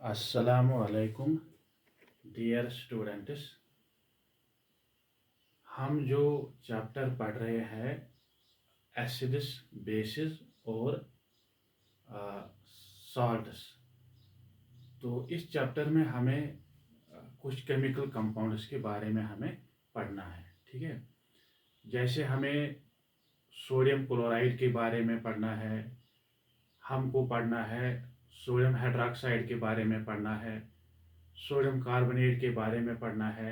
अस्सलामुअलैकुम dear students. हम जो चैप्टर पढ़ रहे हैं एसिड्स, बेसिस और सॉल्ट्स, तो इस चैप्टर में हमें कुछ केमिकल कंपाउंड्स के बारे में हमें पढ़ना है। ठीक है, जैसे हमें सोडियम क्लोराइड के बारे में पढ़ना है, हमको पढ़ना है सोडियम हाइड्रोक्साइड के बारे में पढ़ना है, सोडियम कार्बोनेट के बारे में पढ़ना है,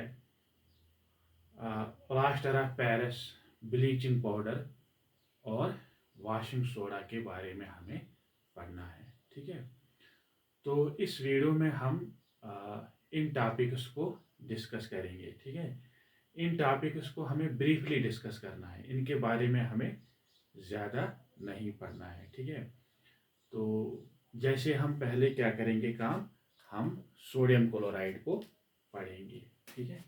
plaster of Paris, bleaching powder और वॉशिंग सोडा के बारे में हमें पढ़ना है। ठीक है, तो इस वीडियो में हम इन टॉपिक्स को डिस्कस करेंगे। ठीक है, इन टॉपिक्स को हमें ब्रीफली डिस्कस करना है, इनके बारे में हमें ज़्यादा नहीं पढ़ना है। ठीक है, तो जैसे हम पहले क्या करेंगे काम, हम सोडियम क्लोराइड को पढ़ेंगे। ठीक है,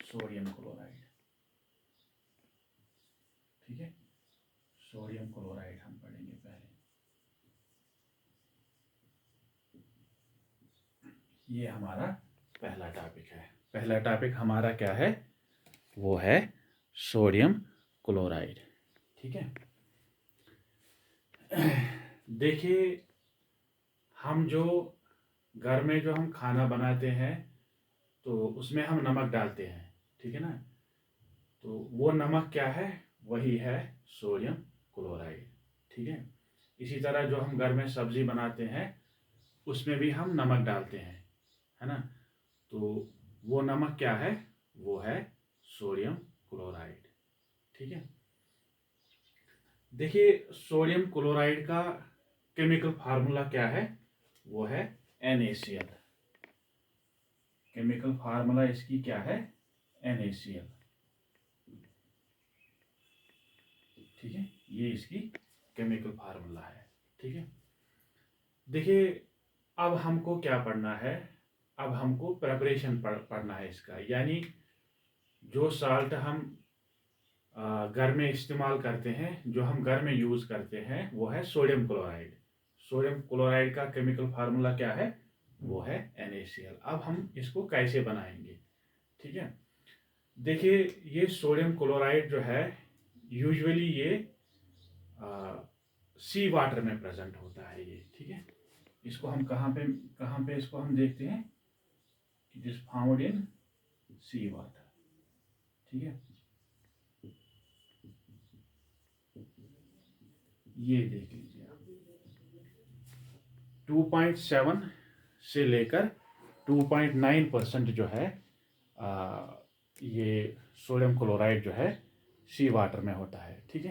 सोडियम क्लोराइड। ठीक है, सोडियम क्लोराइड हम पढ़ेंगे पहले। ये हमारा पहला टॉपिक है। पहला टॉपिक हमारा क्या है, वो है सोडियम क्लोराइड। ठीक है, देखिए हम जो घर में जो हम खाना बनाते हैं तो उसमें हम नमक डालते हैं। ठीक है ना, तो वो नमक क्या है, वही है सोडियम क्लोराइड। ठीक है, इसी तरह जो हम घर में सब्जी बनाते हैं उसमें भी हम नमक डालते हैं, है ना, तो वो नमक क्या है, वो है सोडियम क्लोराइड। ठीक है, देखिए सोडियम क्लोराइड का केमिकल फार्मूला क्या है, वो है NaCl। केमिकल फार्मूला इसकी क्या है, NaCl। ठीक है, ये इसकी केमिकल फार्मूला है। ठीक है, देखिए अब हमको क्या पढ़ना है, अब हमको प्रिपरेशन पढ़ना है इसका, यानी जो साल्ट हम घर में इस्तेमाल करते हैं, जो हम घर में यूज़ करते हैं, वो है सोडियम क्लोराइड। सोडियम क्लोराइड का केमिकल फार्मूला क्या है, वो है NaCl। अब हम इसको कैसे बनाएंगे। ठीक है, देखिए ये सोडियम क्लोराइड जो है यूजुअली ये सी वाटर में प्रेजेंट होता है ये। ठीक है, इसको हम कहाँ पे इसको हम देखते हैं, it is found in sea water. ठीक है, ये देख लीजिए आप, 2.7 से लेकर 2.9% जो है ये सोडियम क्लोराइड जो है सी वाटर में होता है। ठीक है,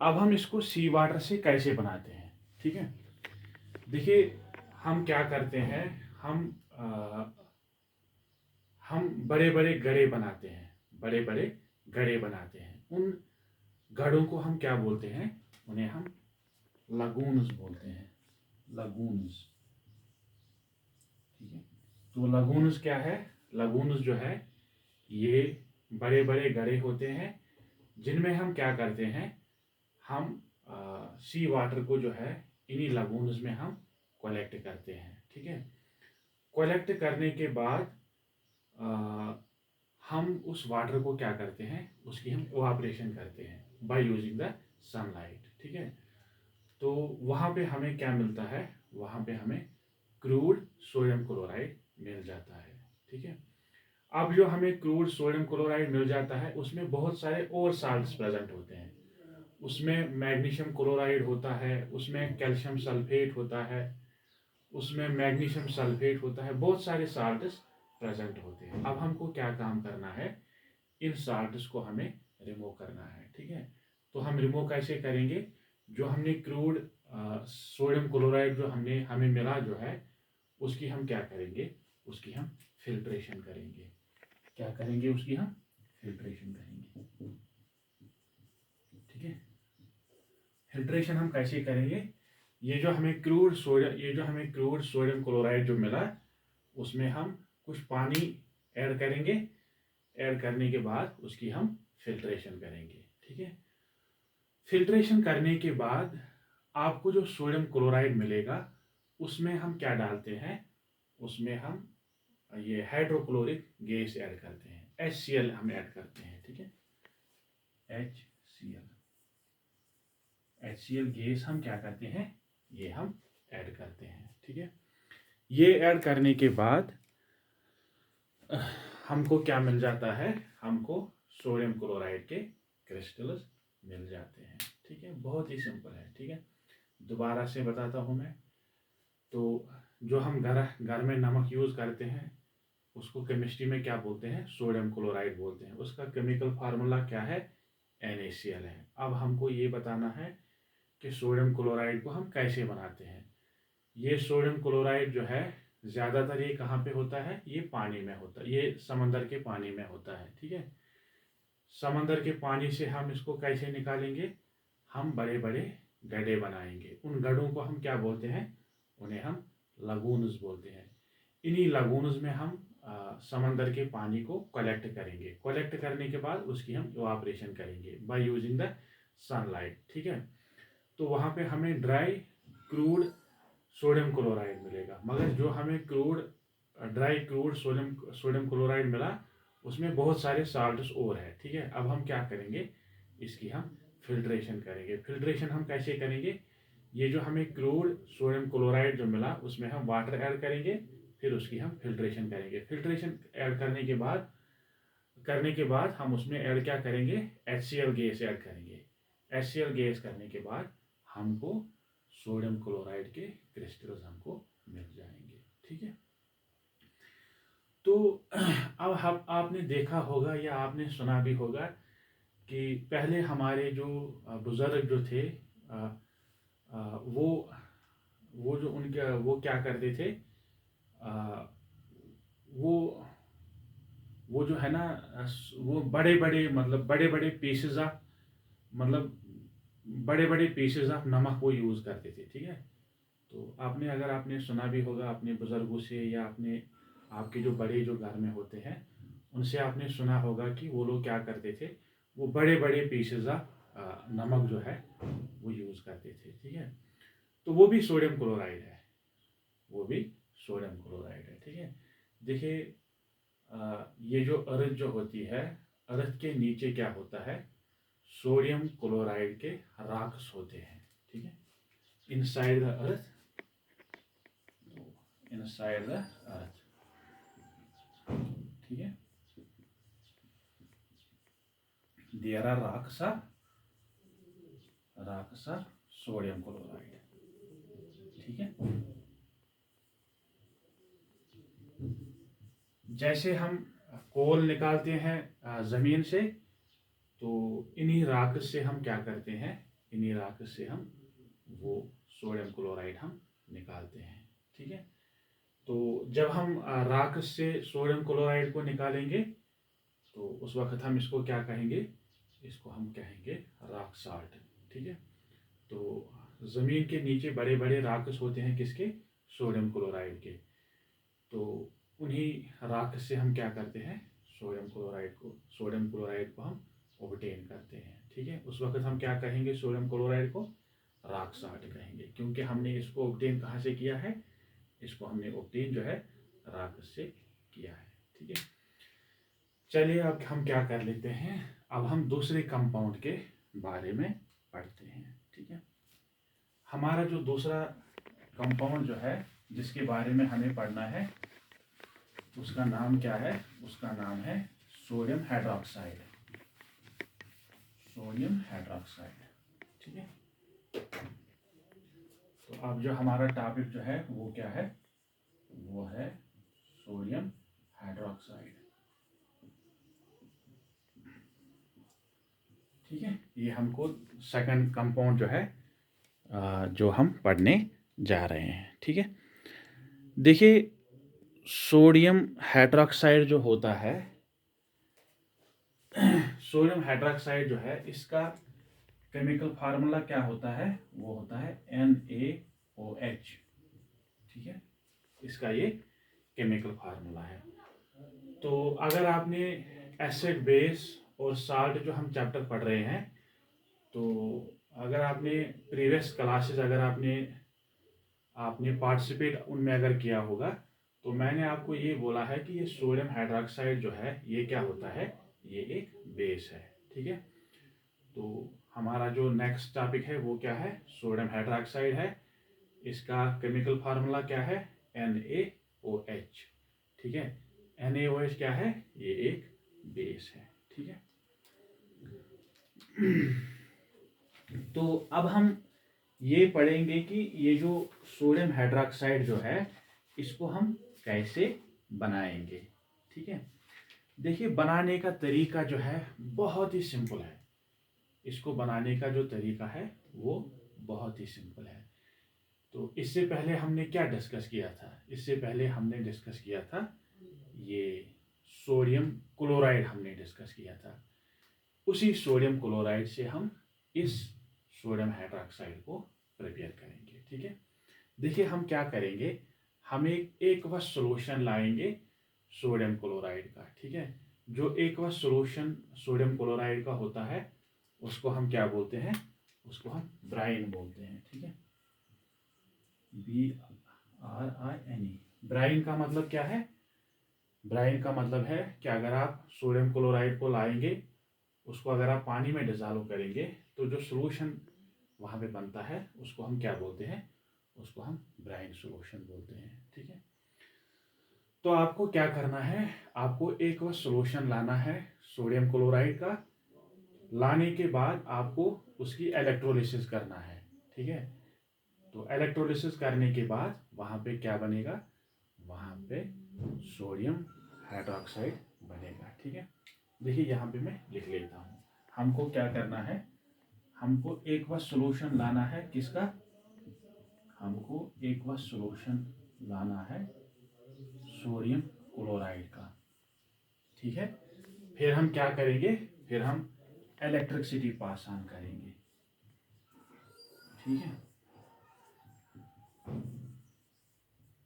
अब हम इसको सी वाटर से कैसे बनाते हैं। ठीक है, देखिए हम क्या करते हैं, हम बड़े बड़े गड्ढे बनाते हैं, बड़े बड़े गड्ढे बनाते हैं। उन गड्ढों को हम क्या बोलते हैं, उन्हें हम लगून्स बोलते हैं, लगून्स। ठीक है, तो लगून्स क्या है, लगून्स जो है ये बड़े बड़े गड्ढे होते हैं जिनमें हम क्या करते हैं, हम सी वाटर को जो है इन्हीं लगून्स में हम कलेक्ट करते हैं। ठीक है, कलेक्ट करने के बाद हम उस वाटर को क्या करते हैं, उसकी हम इवापोरेशन करते हैं बाय यूजिंग द सनलाइट। ठीक है, तो वहाँ पे हमें क्या मिलता है, वहाँ पे हमें क्रूड सोडियम क्लोराइड मिल जाता है। ठीक है, अब जो हमें क्रूड सोडियम क्लोराइड मिल जाता है उसमें बहुत सारे और साल्ट्स प्रेजेंट होते हैं। उसमें मैग्नीशियम क्लोराइड होता है, उसमें कैल्शियम सल्फेट होता है, उसमें मैग्नीशियम सल्फेट होता है, बहुत सारे साल्ट्स प्रेजेंट होते हैं। अब हमको क्या काम करना है, इन साल्ट्स को हमें रिमूव करना है। ठीक है, तो हम रिमूव कैसे करेंगे, जो हमने क्रूड सोडियम क्लोराइड जो हमने हमें मिला जो है, उसकी हम क्या करेंगे, उसकी हम फिल्ट्रेशन करेंगे। क्या करेंगे, उसकी हम फिल्ट्रेशन करेंगे। ठीक है, फिल्ट्रेशन हम कैसे करेंगे, ये जो हमें क्रूड सोडियम क्लोराइड जो मिला, उसमें हम कुछ पानी ऐड करेंगे, ऐड करने के बाद उसकी हम फिल्ट्रेशन करेंगे। ठीक है, फिल्ट्रेशन करने के बाद आपको जो सोडियम क्लोराइड मिलेगा उसमें हम क्या डालते हैं, उसमें हम ये हाइड्रोक्लोरिक गैस ऐड करते हैं, HCl हम ऐड करते हैं, ठीक है। HCl गैस हम क्या करते हैं, ये हम ऐड करते हैं, ठीक है। ये ऐड करने के बाद हमको क्या मिल जाता है, हमको सोडियम क्लोराइड के क्रिस्टल्स मिल जाते हैं, ठीक है। बहुत ही सिंपल है, ठीक है। दोबारा से बताता हूँ मैं। तो जो हम घर में नमक यूज़ करते हैं उसको केमिस्ट्री में क्या बोलते हैं, सोडियम क्लोराइड बोलते हैं। उसका केमिकल फार्मूला क्या है, NaCl है। अब हमको ये बताना है कि सोडियम क्लोराइड को हम कैसे बनाते हैं। ये सोडियम क्लोराइड जो है ज़्यादातर ये कहाँ पे होता है, ये पानी में होता है, ये समंदर के पानी में होता है, ठीक है। समंदर के पानी से हम इसको कैसे निकालेंगे, हम बड़े बड़े गड्ढे बनाएंगे। उन गड्ढों को हम क्या बोलते हैं, उन्हें हम लगून्स बोलते हैं। इन्हीं लगून्स में हम समंदर के पानी को कलेक्ट करेंगे। कलेक्ट करने के बाद उसकी हम इवापोरेशन करेंगे बाय यूजिंग द सनलाइट, ठीक है। तो वहाँ पे हमें ड्राई क्रूड सोडियम क्लोराइड मिलेगा। मगर जो हमें ड्राई क्रूड सोडियम क्लोराइड मिला उसमें बहुत सारे साल्ट्स और है, ठीक है। अब हम क्या करेंगे, इसकी हम फिल्ट्रेशन करेंगे। फिल्ट्रेशन हम कैसे करेंगे, ये जो हमें क्रूड सोडियम क्लोराइड जो मिला उसमें हम वाटर ऐड करेंगे, फिर उसकी हम फिल्ट्रेशन करेंगे। फिल्ट्रेशन ऐड करने के बाद हम उसमें ऐड क्या करेंगे, HCl गैस ऐड करेंगे। HCl गैस करने के बाद हमको सोडियम क्लोराइड के क्रिस्टल्स हमको मिल जाएंगे, ठीक है। तो अब हम आपने देखा होगा या आपने सुना भी होगा कि पहले हमारे जो बुज़ुर्ग जो थे वो जो उनके वो क्या करते थे, आ, वो वो जो है ना, वो बड़े बड़े मतलब बड़े बड़े पीसेस ऑफ मतलब बड़े बड़े पीसेस ऑफ नमक वो यूज़ करते थे, ठीक है। तो अगर आपने सुना भी होगा अपने बुज़ुर्गों से या अपने आपके जो बड़े जो घर में होते हैं उनसे आपने सुना होगा कि वो लोग क्या करते थे, वो बड़े बड़े पीसेस ऑफ नमक जो है वो यूज़ करते थे, ठीक है। तो वो भी सोडियम क्लोराइड है, वो भी सोडियम क्लोराइड है, ठीक है। देखिए ये जो अर्थ जो होती है, अर्थ के नीचे क्या होता है, सोडियम क्लोराइड के रॉक्स होते हैं, ठीक है। Inside the earth, inside the earth, ठीक है। There are rocks of sodium chloride, ठीक है। जैसे हम कोल निकालते हैं ज़मीन से, तो इन्हीं राक्स से हम क्या करते हैं, इन्हीं राक्स से हम वो सोडियम क्लोराइड हम निकालते हैं, ठीक है। तो जब हम राख से सोडियम क्लोराइड को निकालेंगे तो उस वक्त हम इसको क्या कहेंगे, इसको हम कहेंगे रॉक साल्ट, ठीक है। तो ज़मीन के नीचे बड़े बड़े राक्स होते हैं किसके, सोडियम क्लोराइड के। तो उन्हीं राख से हम क्या करते हैं, सोडियम क्लोराइड को हम ऑब्टेन करते हैं, ठीक है। उस वक्त हम क्या कहेंगे, सोडियम क्लोराइड को रॉक साल्ट कहेंगे, क्योंकि हमने इसको ऑब्टेन कहाँ से किया है, इसको हमने ऑब्टेन जो है रॉक से किया है, ठीक है। चलिए अब हम क्या कर लेते हैं, अब हम दूसरे कंपाउंड के बारे में पढ़ते हैं, ठीक है। हमारा जो दूसरा कंपाउंड जो है जिसके बारे में हमें पढ़ना है उसका नाम क्या है, उसका नाम है सोडियम हाइड्रोक्साइड, सोडियम हाइड्रोक्साइड, ठीक है। तो अब जो हमारा टॉपिक जो है वो क्या है, वो है सोडियम हाइड्रोक्साइड, ठीक है। ये हमको सेकंड कंपाउंड जो है जो हम पढ़ने जा रहे हैं, ठीक है। देखिए सोडियम हाइड्रोक्साइड जो होता है, सोडियम हाइड्रोक्साइड जो है इसका केमिकल फार्मूला क्या होता है, वो होता है NaOH, ठीक है। इसका ये केमिकल फार्मूला है। तो अगर आपने एसिड बेस और साल्ट जो हम चैप्टर पढ़ रहे हैं, तो अगर आपने प्रीवियस क्लासेस अगर आपने पार्टिसिपेट उनमें अगर किया होगा, तो मैंने आपको ये बोला है कि ये सोडियम हाइड्रोक्साइड जो है ये क्या होता है, ये एक बेस है। ठीक है, तो हमारा जो नेक्स्ट टॉपिक है वो क्या है, सोडियम हाइड्रोक्साइड है। इसका केमिकल फार्मूला क्या है, NaOH। ठीक है, NaOH क्या है, ये एक बेस है। ठीक है, तो अब हम ये पढ़ेंगे कि ये जो सोडियम हाइड्रोक्साइड जो है इसको हम कैसे बनाएंगे। ठीक है, देखिए बनाने का तरीका जो है बहुत ही सिंपल है। इसको बनाने का जो तरीका है वो बहुत ही सिंपल है। तो इससे पहले हमने क्या डिस्कस किया था, इससे पहले हमने डिस्कस किया था ये सोडियम क्लोराइड हमने डिस्कस किया था। उसी सोडियम क्लोराइड से हम इस सोडियम हाइड्रोक्साइड को प्रिपेयर करेंगे। ठीक है, देखिए हम क्या करेंगे, हम एक एक्वस सॉल्यूशन लाएंगे सोडियम क्लोराइड का। ठीक है, जो एक्वस सॉल्यूशन सोडियम क्लोराइड का होता है उसको हम क्या बोलते हैं, उसको हम ब्राइन बोलते हैं। ठीक है, BRINE। ब्राइन का मतलब क्या है, ब्राइन का मतलब है कि अगर आप सोडियम क्लोराइड को लाएंगे, उसको अगर आप पानी में डिजॉल्व करेंगे तो जो सोल्यूशन वहाँ पे बनता है उसको हम क्या बोलते हैं, उसको हम ब्राइन सोल्यूशन बोलते हैं। ठीक है, तो आपको क्या करना है, आपको एक वह सोल्यूशन लाना है सोडियम क्लोराइड का। लाने के बाद आपको उसकी इलेक्ट्रोलिसिस करना है। ठीक है, तो इलेक्ट्रोलिसिस करने के बाद वहाँ पे क्या बनेगा, वहाँ पे सोडियम हाइड्रोक्साइड बनेगा। ठीक है, देखिए यहाँ पे मैं लिख लेता हूँ। हमको क्या करना है, हमको एक बार सॉल्यूशन लाना है किसका, हमको एक बार सॉल्यूशन लाना है सोडियम क्लोराइड का। ठीक है, फिर हम क्या करेंगे, फिर हम इलेक्ट्रिसिटी पास ऑन करेंगे। ठीक है,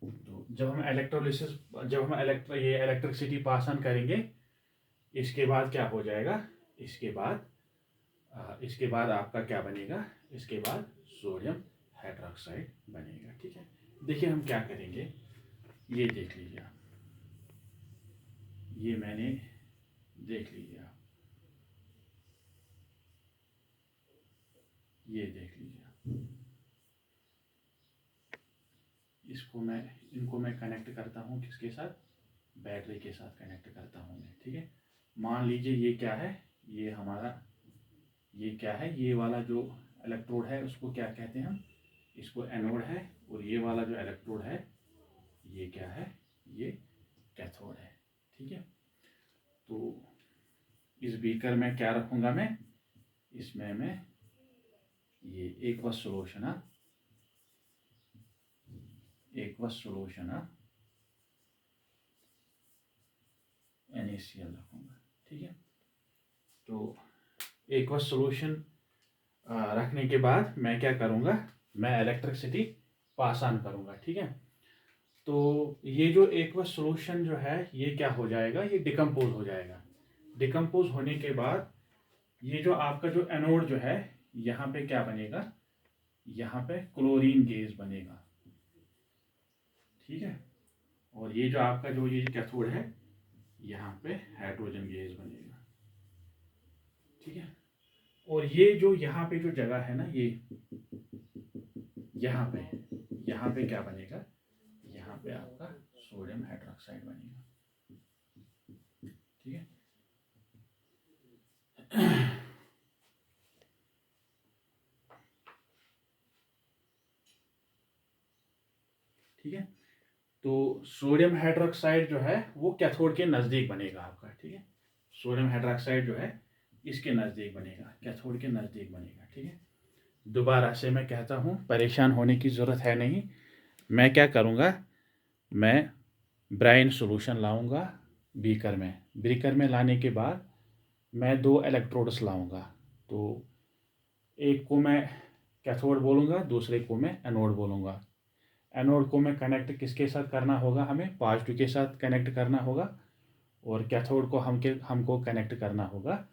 तो जब हम ये इलेक्ट्रिसिटी पास ऑन करेंगे, इसके बाद क्या हो जाएगा, इसके बाद आपका क्या बनेगा, इसके बाद सोडियम हाइड्रोक्साइड बनेगा। ठीक है, देखिए हम क्या करेंगे, ये देख लीजिए आप, ये मैंने देख लीजिए आप, ये देख लीजिए आप, इनको मैं कनेक्ट करता हूँ किसके साथ, बैटरी के साथ कनेक्ट करता हूँ मैं। ठीक है, मान लीजिए ये क्या है, ये हमारा, ये क्या है, ये वाला जो इलेक्ट्रोड है उसको क्या कहते हैं हम, इसको एनोड है, और ये वाला जो इलेक्ट्रोड है ये क्या है, ये कैथोड है। ठीक है, तो इस बीकर में क्या रखूँगा मैं, इसमें मैं ये एक्वस सॉल्यूशन NaCl रखूँगा। ठीक है, तो एक्वस सॉल्यूशन रखने के बाद मैं क्या करूँगा, मैं इलेक्ट्रिसिटी पास ऑन करूँगा। ठीक है, तो ये जो एक्वस सॉल्यूशन जो है ये क्या हो जाएगा, ये डिकम्पोज हो जाएगा। डिकम्पोज होने के बाद ये जो आपका जो एनोड जो है यहाँ पे क्या बनेगा, यहाँ पे क्लोरीन गैस बनेगा। ठीक है, और ये जो आपका जो ये कैथोड है यहाँ पे हाइड्रोजन गैस बनेगा। ठीक है, और ये जो यहाँ पे जो जगह है ना, ये यहाँ पे क्या बनेगा, यहाँ पे आपका सोडियम हाइड्रोक्साइड बनेगा। ठीक है, ठीक है, तो सोडियम हाइड्रोक्साइड जो है वो कैथोड के नज़दीक बनेगा आपका। ठीक है, सोडियम हाइड्रोक्साइड जो है इसके नज़दीक बनेगा, कैथोड के नज़दीक बनेगा। ठीक है, दोबारा से मैं कहता हूँ, परेशान होने की ज़रूरत है नहीं। मैं क्या करूँगा, मैं ब्राइन सॉल्यूशन लाऊंगा बीकर में लाने के बाद मैं 2 इलेक्ट्रोड्स लाऊंगा। तो एक को मैं कैथोड बोलूँगा, दूसरे को मैं एनोड बोलूँगा। एनोड को मैं कनेक्ट किसके साथ करना होगा, हमें पॉजिटिव के साथ कनेक्ट करना होगा, और कैथोड को हमको कनेक्ट करना होगा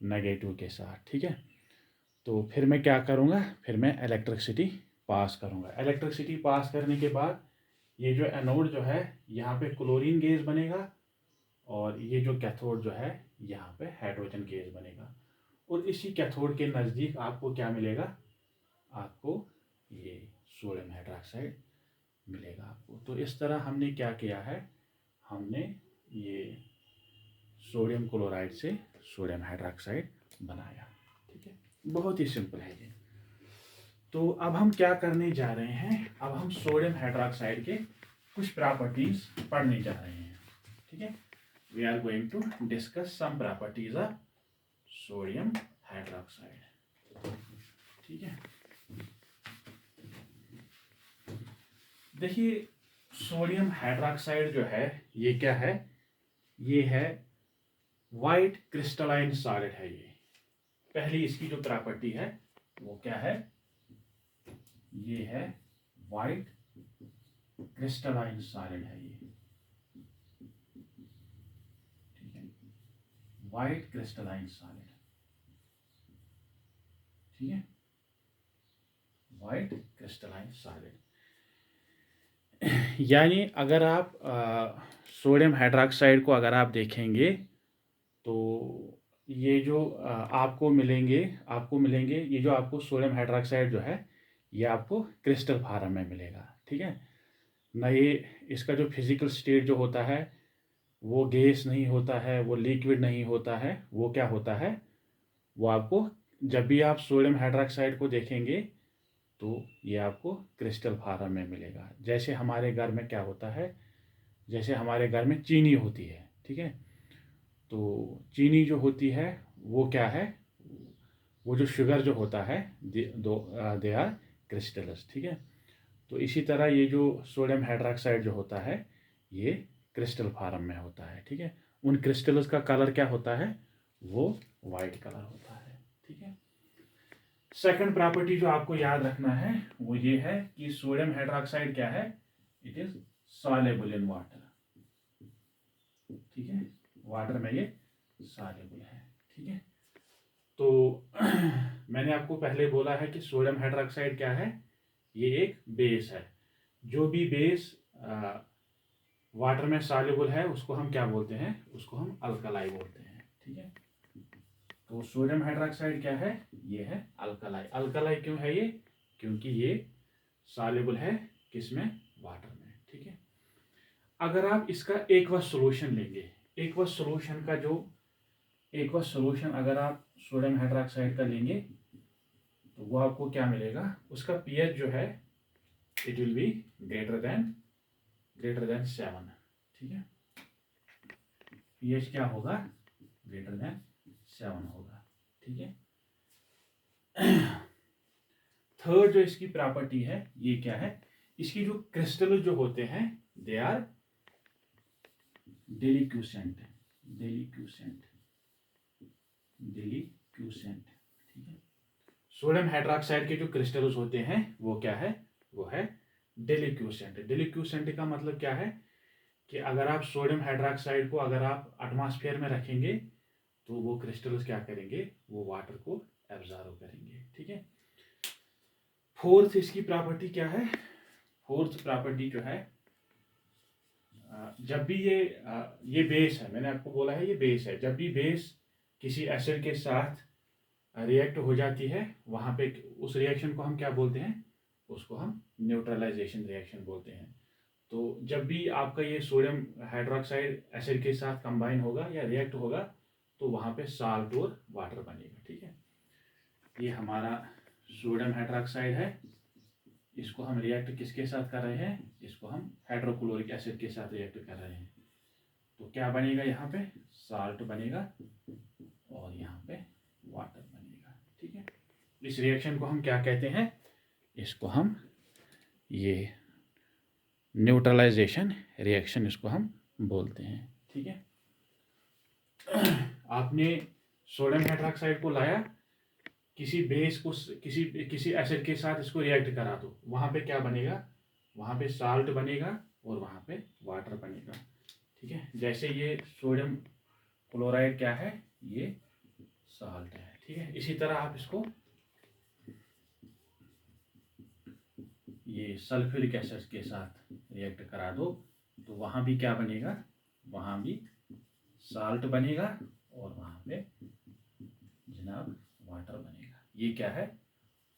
नेगेटिव के साथ। ठीक है, तो फिर मैं क्या करूँगा, फिर मैं इलेक्ट्रिसिटी पास करूँगा। इलेक्ट्रिसिटी पास करने के बाद ये जो एनोड जो है यहाँ पे क्लोरीन गैस बनेगा, और ये जो कैथोड जो है यहाँ पे हाइड्रोजन गैस बनेगा। और इसी कैथोड के नज़दीक आपको क्या मिलेगा, आपको ये सोडियम हाइड्रोक्साइड मिलेगा आपको। तो इस तरह हमने क्या किया है, हमने ये सोडियम क्लोराइड से सोडियम हाइड्रोक्साइड बनाया। ठीक है, बहुत ही सिंपल है ये। तो अब हम क्या करने जा रहे हैं, अब हम सोडियम हाइड्रोक्साइड के कुछ प्रॉपर्टीज पढ़ने जा रहे हैं। ठीक है, we are going to discuss some properties of sodium hydroxide. ठीक है, देखिए सोडियम हाइड्रोक्साइड जो है ये क्या है, ये है वाइट क्रिस्टलाइन सॉलिड है। ये पहली इसकी जो प्रॉपर्टी है वो क्या है, ये है वाइट क्रिस्टलाइन सॉलिड है ये। ठीक है, वाइट क्रिस्टलाइन सॉलिड। ठीक है, वाइट क्रिस्टलाइन सॉलिड। यानी अगर आप सोडियम हाइड्रोक्साइड को अगर आप देखेंगे तो ये जो आपको मिलेंगे ये जो आपको सोडियम हाइड्रोक्साइड जो है ये आपको क्रिस्टल फॉर्म में मिलेगा। ठीक है ना, ये इसका जो फिजिकल स्टेट जो होता है वो गैस नहीं होता है, वो लिक्विड नहीं होता है, वो क्या होता है, वो आपको जब भी आप सोडियम हाइड्रोक्साइड को देखेंगे तो ये आपको क्रिस्टल फॉर्म में मिलेगा। जैसे हमारे घर में क्या होता है, जैसे हमारे घर में चीनी होती है। ठीक है, तो चीनी जो होती है वो क्या है, वो जो शुगर जो होता है दे आर क्रिस्टल्स। ठीक है, तो इसी तरह ये जो सोडियम हाइड्रोक्साइड जो होता है ये क्रिस्टल फॉर्म में होता है। ठीक है, उन क्रिस्टल्स का कलर क्या होता है, वो वाइट कलर होता है। ठीक है, सेकंड प्रॉपर्टी जो आपको याद रखना है वो ये है कि सोडियम हाइड्रोक्साइड क्या है, it is soluble in water. ठीक है, वाटर में ये सॉल्युबल है। ठीक है, तो मैंने आपको पहले बोला है कि सोडियम हाइड्रोक्साइड क्या है, ये एक बेस है। जो भी बेस वाटर में सॉल्युबल है उसको हम क्या बोलते हैं, उसको हम अल्कलाई बोलते हैं। ठीक है, तो सोडियम हाइड्रोक्साइड क्या है, ये है अल्कलाई। अल्कलाई क्यों है ये, क्योंकि ये सॉल्युबल है किसमें, वाटर में। ठीक है, अगर आप इसका एक्वस सॉल्यूशन लेंगे, एक्वस सॉल्यूशन का जो एक्वस सॉल्यूशन अगर आप सोडियम हाइड्रोक्साइड का लेंगे तो वो आपको क्या मिलेगा, उसका पीएच जो है it will be greater than 7। ठीक है, पीएच क्या होगा, ग्रेटर देन 7 होगा। ठीक है, थर्ड जो इसकी प्रॉपर्टी है ये क्या है, इसकी जो क्रिस्टल जो होते हैं दे आर डेलिक्यूसेंट। ठीक है, सोडियम हाइड्रोक्साइड के जो क्रिस्टल्स होते हैं वो क्या है, वो है डेलिक्यूसेंट। डेलिक्यूसेंट का मतलब क्या है कि अगर आप सोडियम हाइड्रोक्साइड को अगर आप एटमॉस्फेयर में रखेंगे तो वो क्रिस्टल्स क्या करेंगे, वो वाटर को एब्जॉर्ब करेंगे। ठीक है, फोर्थ इसकी प्रॉपर्टी क्या है, फोर्थ प्रॉपर्टी जो है जब भी ये बेस है, मैंने आपको बोला है ये बेस है, जब भी बेस किसी एसिड के साथ रिएक्ट हो जाती है वहाँ पे उस रिएक्शन को हम क्या बोलते हैं, उसको हम न्यूट्रलाइजेशन रिएक्शन बोलते हैं। तो जब भी आपका ये सोडियम हाइड्रोक्साइड एसिड के साथ कंबाइन होगा या रिएक्ट होगा तो वहाँ पे साल्ट और वाटर बनेगा। ठीक है, ये हमारा सोडियम हाइड्रोक्साइड है, इसको हम रिएक्ट किसके साथ कर रहे हैं, इसको हम हाइड्रोक्लोरिक एसिड के साथ रिएक्ट कर रहे हैं। तो क्या बनेगा, यहाँ पे साल्ट बनेगा और यहाँ पे वाटर बनेगा। ठीक है, इस रिएक्शन को हम क्या कहते हैं, इसको हम ये न्यूट्रलाइजेशन रिएक्शन इसको हम बोलते हैं। ठीक है, आपने सोडियम हाइड्रोक्साइड को लाया, किसी बेस को किसी एसिड के साथ इसको रिएक्ट करा दो, वहाँ पे क्या बनेगा, वहाँ पे साल्ट बनेगा और वहाँ पे वाटर बनेगा। ठीक है, जैसे ये सोडियम क्लोराइड क्या है, ये साल्ट है। ठीक है, इसी तरह आप इसको ये सल्फ्यूरिक एसिड के साथ रिएक्ट करा दो तो वहाँ भी क्या बनेगा, वहाँ भी साल्ट बनेगा और वहाँ पे जनाब वाटर बनेगा। ये क्या है,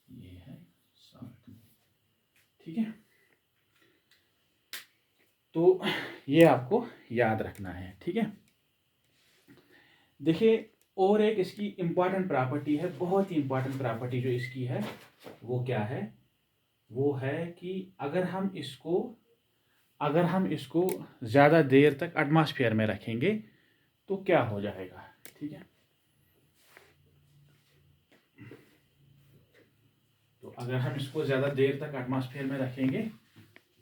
ये है साल्ट। ठीक है, तो ये आपको याद रखना है। ठीक है, देखिए और एक इसकी इम्पॉर्टेंट प्रॉपर्टी है, बहुत ही इम्पॉर्टेंट प्रॉपर्टी जो इसकी है वो क्या है, वो है कि अगर हम इसको ज़्यादा देर तक एटमॉस्फेयर में रखेंगे तो क्या हो जाएगा। ठीक है, तो अगर हम इसको ज़्यादा देर तक एटमॉस्फेयर में रखेंगे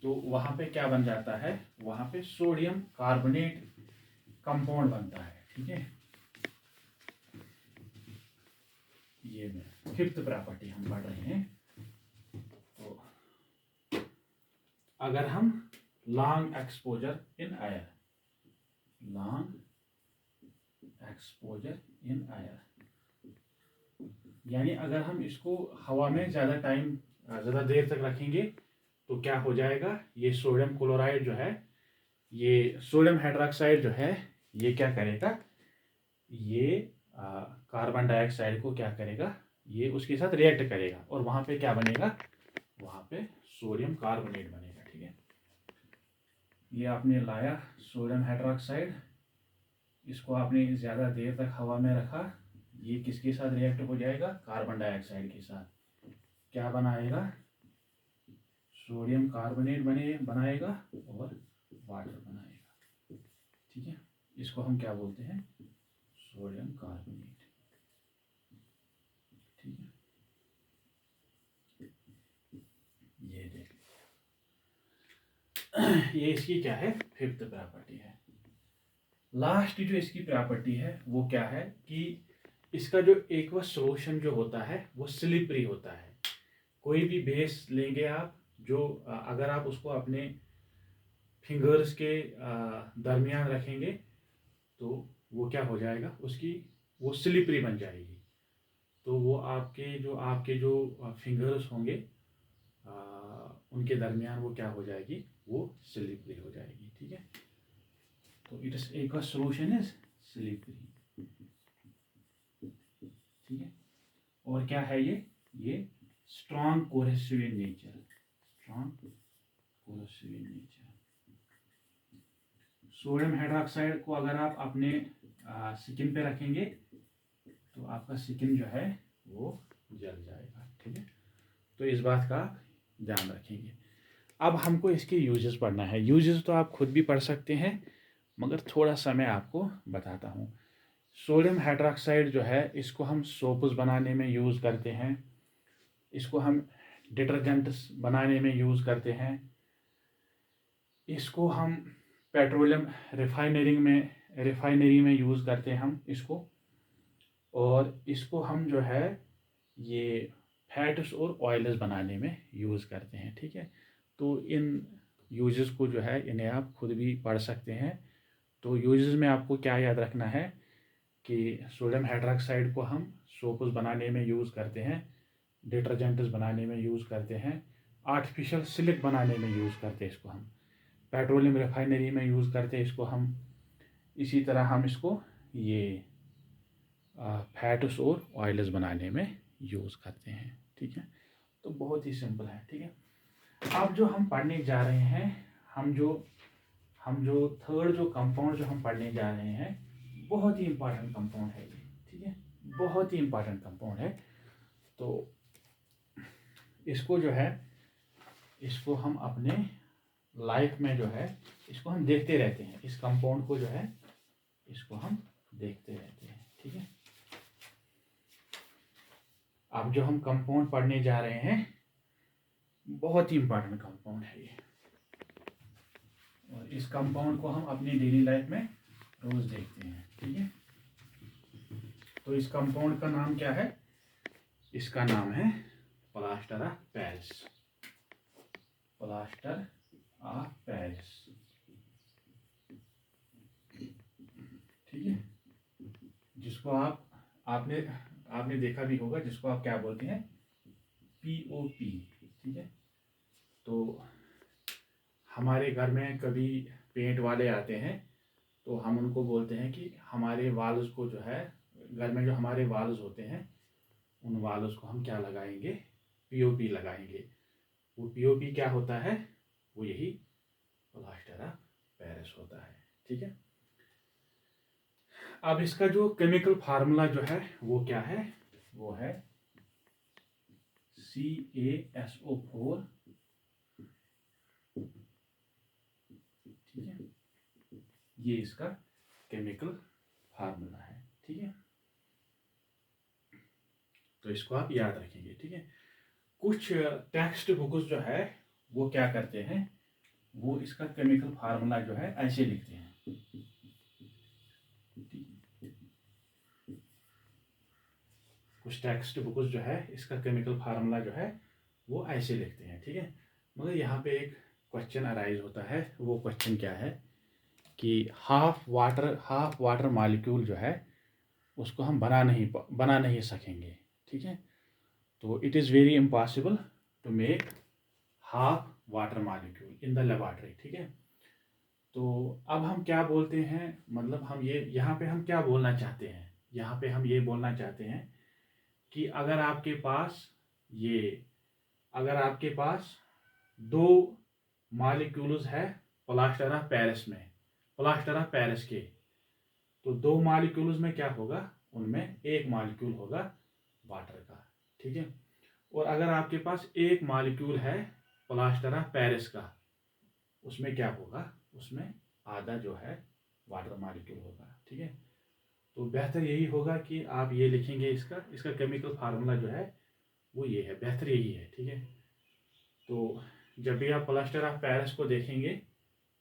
तो वहाँ पे क्या बन जाता है, वहाँ पे सोडियम कार्बोनेट कंपाउंड बनता है। ठीक है, ये में फिफ्थ प्रॉपर्टी हम पढ़ रहे हैं। तो अगर हम long exposure in air, long exposure in air, यानी अगर हम इसको हवा में ज़्यादा देर तक रखेंगे तो क्या हो जाएगा, ये सोडियम क्लोराइड जो है, ये सोडियम हाइड्रोक्साइड जो है, ये क्या करेगा, ये कार्बन डाइऑक्साइड को क्या करेगा, ये उसके साथ रिएक्ट करेगा और वहाँ पे क्या बनेगा, वहाँ पे सोडियम कार्बोनेट बनेगा। ठीक है, ये आपने लाया सोडियम हाइड्रोक्साइड, इसको आपने ज़्यादा देर तक हवा में रखा, ये किसके साथ रिएक्ट हो जाएगा, कार्बन डाइऑक्साइड के साथ, क्या बनाएगा, सोडियम कार्बोनेट बनाएगा और वाटर बनाएगा। ठीक है, इसको हम क्या बोलते हैं, सोडियम कार्बोनेट। ठीक है, ये देख ये इसकी क्या है, फिफ्थ प्रॉपर्टी है। लास्ट जो इसकी प्रॉपर्टी है वो क्या है कि इसका जो एक्वस सॉल्यूशन जो होता है वो स्लिपरी होता है। कोई भी बेस लेंगे आप, जो अगर आप उसको अपने फिंगर्स के दरमियान रखेंगे तो वो क्या हो जाएगा, उसकी वो स्लिपरी बन जाएगी। तो वो आपके जो फिंगर्स होंगे उनके दरमियान वो क्या हो जाएगी, वो स्लिपरी हो जाएगी। ठीक है, तो इट इज एक सोल्यूशन इज स्लिपरी। ठीक है, और क्या है ये strong cohesive in nature, strong cohesive in nature. Sodium hydroxide को अगर आप अपने स्किन पे रखेंगे तो आपका स्किन जो है वो जल जाएगा। ठीक है, तो इस बात का ध्यान रखेंगे। अब हमको इसके यूजेस पढ़ना है। यूजेस तो आप खुद भी पढ़ सकते हैं मगर थोड़ा सा मैं आपको बताता हूँ। सोडियम हाइड्रोक्साइड जो है इसको हम सोप्स बनाने में यूज़ करते हैं, इसको हम डिटर्जेंट्स बनाने में यूज़ करते हैं, इसको हम पेट्रोलियम रिफाइनरी में यूज़ करते हैं हम इसको, और इसको हम जो है ये फैट्स और ऑयल्स बनाने में यूज़ करते हैं। ठीक है, तो इन यूजेस को जो है इन्हें आप खुद भी पढ़ सकते हैं। तो यूजेस में आपको क्या याद रखना है कि सोडियम हाइड्रोक्साइड को हम सोप्स बनाने में यूज़ करते हैं, डिटर्जेंट्स बनाने में यूज़ करते हैं, आर्टिफिशियल सिलिक बनाने में यूज़ करते हैं इसको हम, पेट्रोलियम रिफाइनरी में यूज़ करते हैं इसको हम, इसी तरह हम इसको ये फैट्स और ऑयल्स बनाने में यूज़ करते हैं। ठीक है, तो बहुत ही सिंपल है। ठीक है, अब जो हम पढ़ने जा रहे हैं, हम जो थर्ड जो कंपाउंड जो हम पढ़ने जा रहे हैं बहुत ही इंपॉर्टेंट कंपाउंड है ये। ठीक है, बहुत ही इंपॉर्टेंट कंपाउंड है। तो इसको जो है, इसको हम अपने लाइफ में जो है इसको हम देखते रहते हैं, इस कंपाउंड को जो है इसको हम देखते रहते हैं। ठीक है, अब जो हम कंपाउंड पढ़ने जा रहे हैं बहुत ही इंपॉर्टेंट कंपाउंड है ये, और इस कंपाउंड को हम अपनी डेली लाइफ में रोज देखते हैं। ठीक है, तो इस कंपाउंड का नाम क्या है, इसका नाम है plaster of Paris, plaster of Paris. ठीक है, जिसको आपने देखा भी होगा, जिसको आप क्या बोलते हैं, POP। ठीक है, तो हमारे घर में कभी पेंट वाले आते हैं तो हम उनको बोलते हैं कि हमारे वाल्स को जो है, घर में जो हमारे वाल्स होते हैं उन वाल्स को हम क्या लगाएंगे, पीओपी लगाएंगे। वो पीओपी क्या होता है, वो यही प्लास्टर ऑफ पेरिस होता है। ठीक है, अब इसका जो केमिकल फार्मूला जो है वो क्या है, वो है CaSO4। ठीक है, ये इसका केमिकल फार्मूला है। ठीक है, तो इसको आप याद रखेंगे। ठीक है, कुछ टेक्स्ट बुक्स जो है वो क्या करते हैं, वो इसका केमिकल फार्मूला जो है ऐसे लिखते हैं। कुछ टेक्स्ट बुक्स जो है इसका केमिकल फार्मूला जो है वो ऐसे लिखते हैं। ठीक है, मगर यहाँ पे एक क्वेश्चन अराइज होता है। वो क्वेश्चन क्या है कि हाफ वाटर मॉलिक्यूल जो है उसको हम बना नहीं सकेंगे। ठीक है, तो it is very impossible to make half water molecule in the laboratory. ठीक है, तो अब हम क्या बोलते हैं, मतलब हम ये यहाँ पे हम क्या बोलना चाहते हैं, यहाँ पे हम ये बोलना चाहते हैं कि अगर आपके पास दो मॉलिक्यूल्स है प्लास्टर ऑफ पेरिस में, प्लास्टर ऑफ पेरिस के, तो दो मॉलिक्यूल्स में क्या होगा, उनमें एक मॉलिक्यूल होगा वाटर का। ठीक है, और अगर आपके पास एक मॉलिक्यूल है प्लास्टर ऑफ पेरिस का, उसमें क्या होगा, उसमें आधा जो है वाटर मॉलिक्यूल होगा। ठीक है, तो बेहतर यही होगा कि आप ये लिखेंगे, इसका केमिकल फार्मूला जो है वो ये है, बेहतर यही है। ठीक है, तो जब भी आप प्लास्टर ऑफ पेरिस को देखेंगे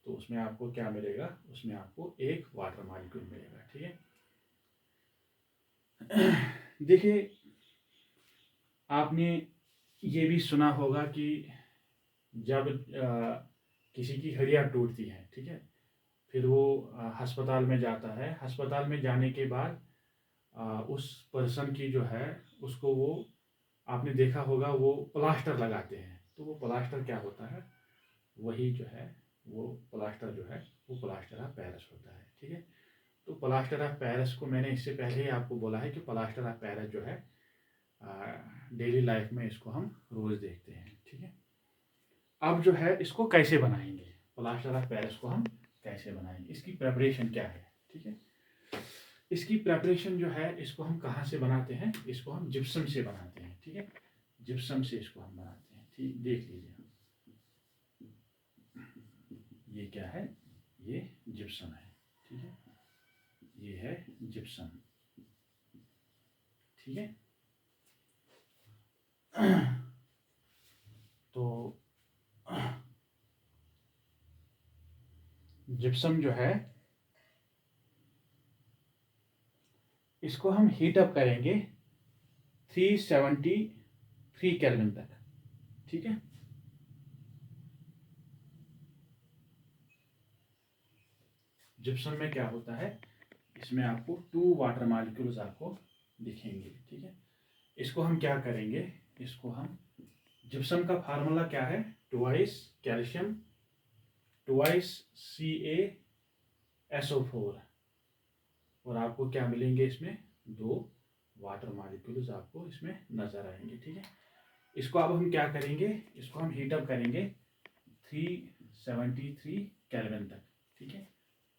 तो उसमें आपको क्या मिलेगा, उसमें आपको एक वाटर मॉलिक्यूल मिलेगा। ठीक है, देखिए आपने ये भी सुना होगा कि जब किसी की हड्डियाँ टूटती हैं, ठीक है, फिर वो अस्पताल में जाता है। अस्पताल में जाने के बाद उस पर्सन की जो है उसको वो, आपने देखा होगा वो प्लास्टर लगाते हैं। तो वो प्लास्टर क्या होता है, वही जो है वो प्लास्टर जो है वो प्लास्टर ऑफ पेरिस होता है। ठीक है, तो प्लास्टर ऑफ पेरिस को मैंने इससे पहले ही आपको बोला है कि प्लास्टर ऑफ पेरिस जो है डेली लाइफ में इसको हम रोज़ देखते हैं। ठीक है, अब जो है इसको कैसे बनाएंगे, प्लास्टर ऑफ पेरिस को हम कैसे बनाएंगे, इसकी प्रेपरेशन क्या है। ठीक है, इसकी प्रेपरेशन जो है इसको हम कहाँ से बनाते हैं, इसको हम जिप्सम से बनाते हैं। ठीक है, जिप्सम से इसको हम बनाते हैं। ठीक, देख लीजिए ये क्या है, ये जिप्सम है। ठीक है, ये है जिप्सम। ठीक है, तो जिप्सम जो है इसको हम हीट अप करेंगे 373 केल्विन तक। ठीक है, जिप्सम में क्या होता है, इसमें आपको 2 वाटर मॉलिक्यूल्स आपको दिखेंगे। ठीक है, इसको हम क्या करेंगे, इसको हम, जिप्सम का फार्मूला क्या है, ट्वाइस कैल्शियम ट्वाइस CaSO4, और आपको क्या मिलेंगे, इसमें 2 वाटर मॉलिक्यूल्स आपको इसमें नजर आएंगे। ठीक है, इसको अब हम क्या करेंगे, इसको हम हीट अप करेंगे 373 केल्विन तक। ठीक है,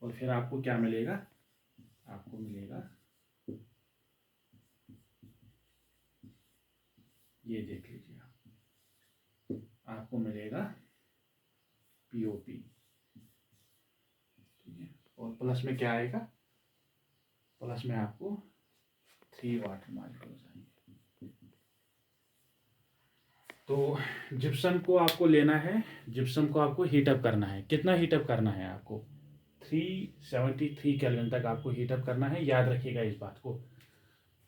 और फिर आपको क्या मिलेगा, आपको मिलेगा ये, देख लीजिए आपको मिलेगा पीओपी। ठीक है, और प्लस में क्या आएगा, प्लस में आपको 3 वाटर मॉलिक्यूल्स आएंगे। तो जिप्सम को आपको लेना है, जिप्सम को आपको हीटअप करना है। कितना हीटअप करना है आपको, 373 केल्विन तक आपको हीटअप करना है, याद रखिएगा इस बात को।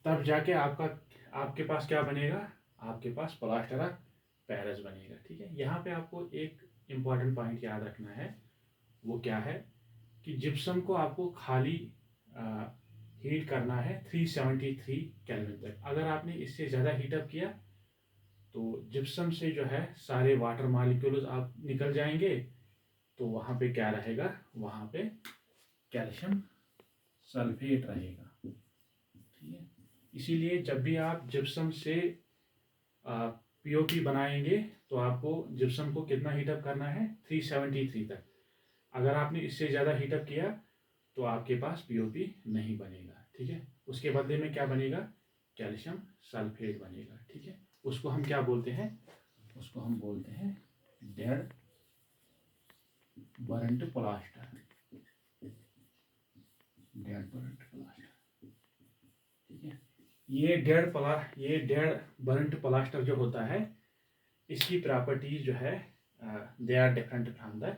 तब जाके आपके पास क्या बनेगा, आपके पास प्लास्टर ऑफ पेरिस बनेगा। ठीक है, यहाँ पे आपको एक इम्पॉर्टेंट पॉइंट याद रखना है, वो क्या है कि जिप्सम को आपको खाली हीट करना है 373 केल्विन तक। अगर आपने इससे ज़्यादा हीटअप किया तो जिप्सम से जो है सारे वाटर मॉलिक्यूल्स आप निकल जाएंगे, तो वहाँ पे क्या रहेगा, वहाँ पे कैल्शियम सल्फेट रहेगा, ठीक है। इसीलिए जब भी आप जिप्सम से पीओपी बनाएंगे तो आपको जिप्सम को कितना हीटअप करना है, 373 तक। अगर आपने इससे ज़्यादा हीटअप किया तो आपके पास पीओपी नहीं बनेगा, ठीक है। उसके बदले में क्या बनेगा, कैल्शियम सल्फेट बनेगा, ठीक है। उसको हम क्या बोलते हैं, उसको हम बोलते हैं dead burnt plaster, dead burnt plaster, ठीक है। ये डेड बर्न्ट प्लास्टर जो होता है, इसकी प्रॉपर्टीज जो है they are different from the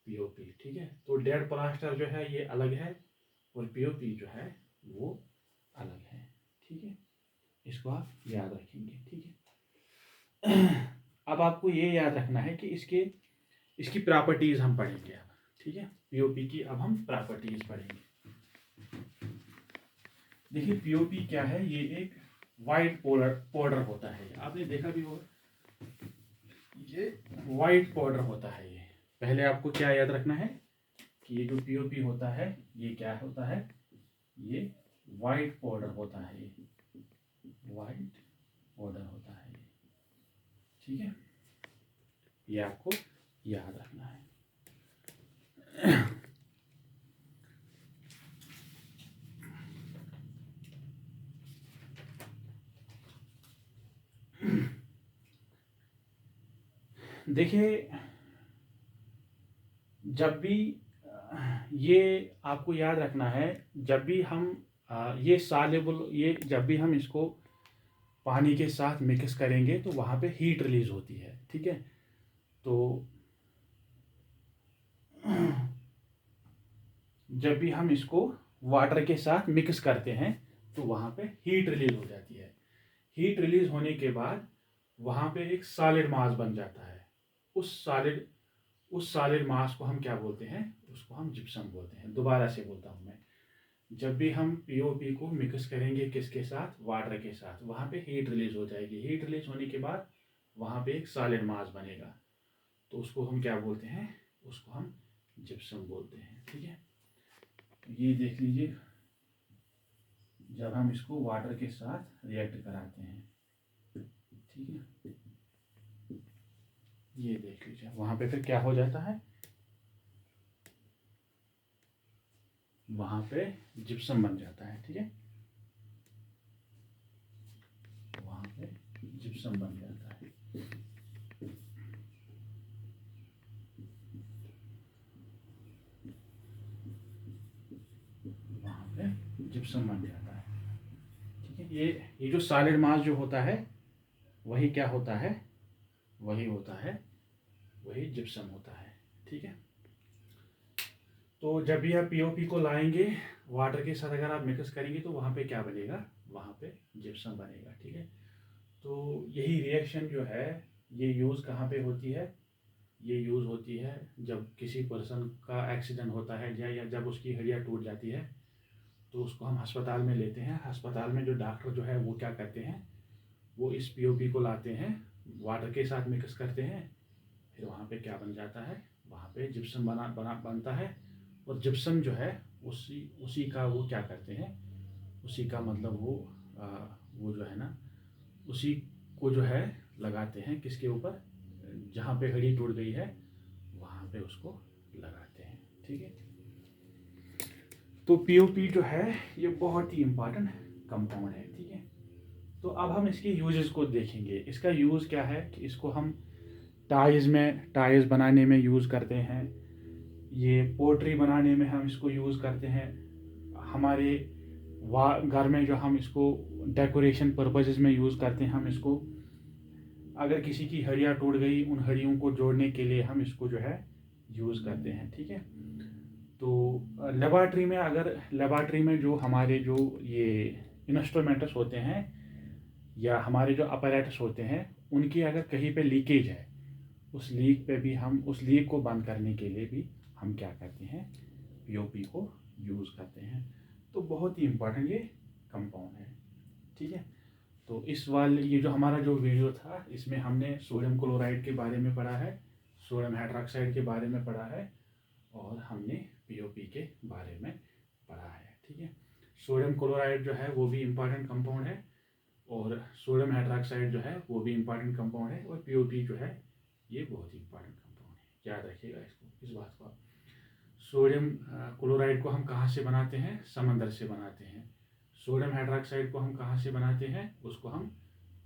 POP, ठीक है। तो डेड प्लास्टर जो है ये अलग है और पीओपी जो है वो अलग है, ठीक है। इसको आप याद रखेंगे, ठीक है। अब आपको ये याद रखना है कि इसकी प्रॉपर्टीज हम पढ़ेंगे अब, ठीक है। पीओपी की अब हम प्रॉपर्टीज पढ़ेंगे। देखिए पीओपी क्या है, ये एक वाइट पाउडर होता है, आपने देखा भी होगा, ये वाइट पाउडर होता है। ये पहले आपको क्या याद रखना है कि ये जो पीओपी होता है ये क्या होता है, ये वाइट पाउडर होता है, वाइट पाउडर होता है, ठीक है। ये आपको याद रखना है। देखिए जब भी ये आपको याद रखना है, जब भी हम ये सॉल्युबल, ये जब भी हम इसको पानी के साथ मिक्स करेंगे तो वहाँ पे हीट रिलीज होती है, ठीक है। तो जब भी हम इसको वाटर के साथ मिक्स करते हैं तो वहाँ पे हीट रिलीज हो जाती है। हीट रिलीज होने के बाद वहाँ पे एक सॉलिड मास बन जाता है। उस सॉलिड मास को हम क्या बोलते हैं, उसको हम जिप्सम बोलते हैं। दोबारा से बोलता हूँ मैं, जब भी हम पीओपी को मिक्स करेंगे किसके साथ, वाटर के साथ, वहाँ पे हीट रिलीज हो जाएगी। हीट रिलीज होने के बाद वहाँ पे एक सॉलिड मास बनेगा, तो उसको हम क्या बोलते हैं, उसको हम जिप्सम बोलते हैं, ठीक है। ये देख लीजिए, जब हम इसको वाटर के साथ रिएक्ट कराते हैं, ठीक है, ये देख लीजिए, वहाँ पे फिर क्या हो जाता है, वहाँ पे जिप्सम बन जाता है, ठीक है, वहाँ पे जिप्सम बन जाता है। वहाँ पे जिप्सम बन जाता है, ठीक है। ये जो सॉलिड मास जो होता है वही क्या होता है, वही होता है, वही जिप्सम होता है, ठीक है। तो जब भी आप पीओपी को लाएंगे वाटर के साथ, अगर आप मिक्स करेंगे तो वहाँ पे क्या बनेगा, वहाँ पे जिप्सम बनेगा, ठीक है। तो यही रिएक्शन जो है ये यूज़ कहाँ पे होती है, ये यूज़ होती है जब किसी पर्सन का एक्सीडेंट होता है या जब उसकी हड्डियाँ टूट जाती है तो उसको हम अस्पताल में लेते हैं। अस्पताल में जो डॉक्टर जो है वो क्या करते हैं, वो इस पीओपी को लाते हैं, वाटर के साथ मिक्स करते हैं, फिर वहाँ पे क्या बन जाता है, वहाँ पे जिप्सम बनता है। और जिप्सम जो है उसी का वो क्या करते हैं, उसी का मतलब वो जो है ना, उसी को जो है लगाते हैं किसके ऊपर, जहाँ पे हड्डी टूट गई है वहाँ पे उसको लगाते हैं, ठीक है। तो पीओपी जो है ये बहुत ही इम्पोर्टेंट कंपाउंड है, ठीक है। तो अब हम इसके यूजेस को देखेंगे। इसका यूज़ क्या है कि इसको हम टाइज बनाने में यूज़ करते हैं, ये पोट्री बनाने में हम इसको यूज़ करते हैं, हमारे घर में जो हम इसको डेकोरेशन पर्पसेस में यूज़ करते हैं, हम इसको अगर किसी की हड्डियाँ टूट गई उन हड्डियों को जोड़ने के लिए हम इसको जो है यूज़ करते हैं, ठीक है। तो लेबॉर्ट्री में जो हमारे जो ये इंस्ट्रूमेंट्स होते हैं या हमारे जो अपैरेटस होते हैं, उनकी अगर कहीं पे लीकेज है, उस लीक को बंद करने के लिए भी हम क्या करते हैं, पीओपी को यूज़ करते हैं। तो बहुत ही इम्पोर्टेंट ये कंपाउंड है, ठीक है। तो ये जो हमारा जो वीडियो था इसमें हमने सोडियम क्लोराइड के बारे में पढ़ा है, सोडियम हाइड्रोक्साइड के बारे में पढ़ा है, और हमने पीओपी के बारे में पढ़ा है, ठीक है। सोडियम क्लोराइड जो है वो भी इम्पॉर्टेंट कंपाउंड है, और सोडियम हाइड्रोक्साइड जो है वो भी इम्पॉर्टेंट कंपाउंड है, और पीओपी जो है ये बहुत ही इम्पॉर्टेंट कंपाउंड है। याद रखिएगा इसको, इस बात को आप। सोडियम क्लोराइड को हम कहाँ से बनाते हैं? समंदर से बनाते हैं। सोडियम हाइड्रोक्साइड को हम कहाँ से बनाते हैं? उसको हम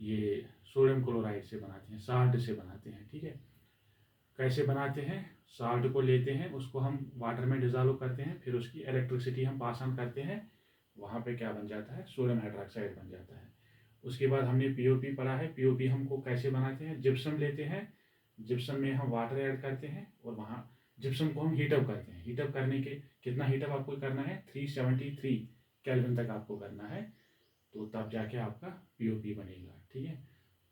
ये सोडियम क्लोराइड से बनाते हैं, साल्ट से बनाते हैं, ठीक है। कैसे बनाते हैं? साल्ट को लेते हैं, उसको हम वाटर में डिजॉल्व करते हैं, फिर उसकी इलेक्ट्रिसिटी हम पास ऑन करते हैं, वहाँ पे क्या बन जाता है? सोडियम हाइड्रोक्साइड बन जाता है। उसके बाद हमने पीओपी पढ़ा है। पीओपी हमको कैसे बनाते हैं? जिप्सम लेते हैं, जिप्सम में हम वाटर ऐड करते हैं, और वहाँ जिप्सम को हम हीटअप करते हैं। हीटअप करने के कितना हीटअप आपको करना है? 373 केल्विन तक आपको करना है, तो तब जाके आपका पीओपी बनेगा, ठीक है।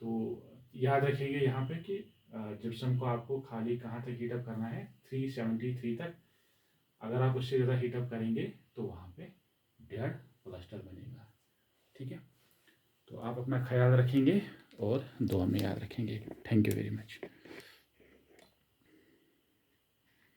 तो याद रखेंगे यहाँ पे कि जिप्सम को आपको खाली कहाँ तक हीटअप करना है? 373 तक। अगर आप उससे ज़्यादा हीटअप करेंगे तो वहाँ पे डेड प्लास्टर बनेगा, ठीक है। तो आप अपना ख्याल रखेंगे और दुआ में याद रखेंगे। Thank you very much.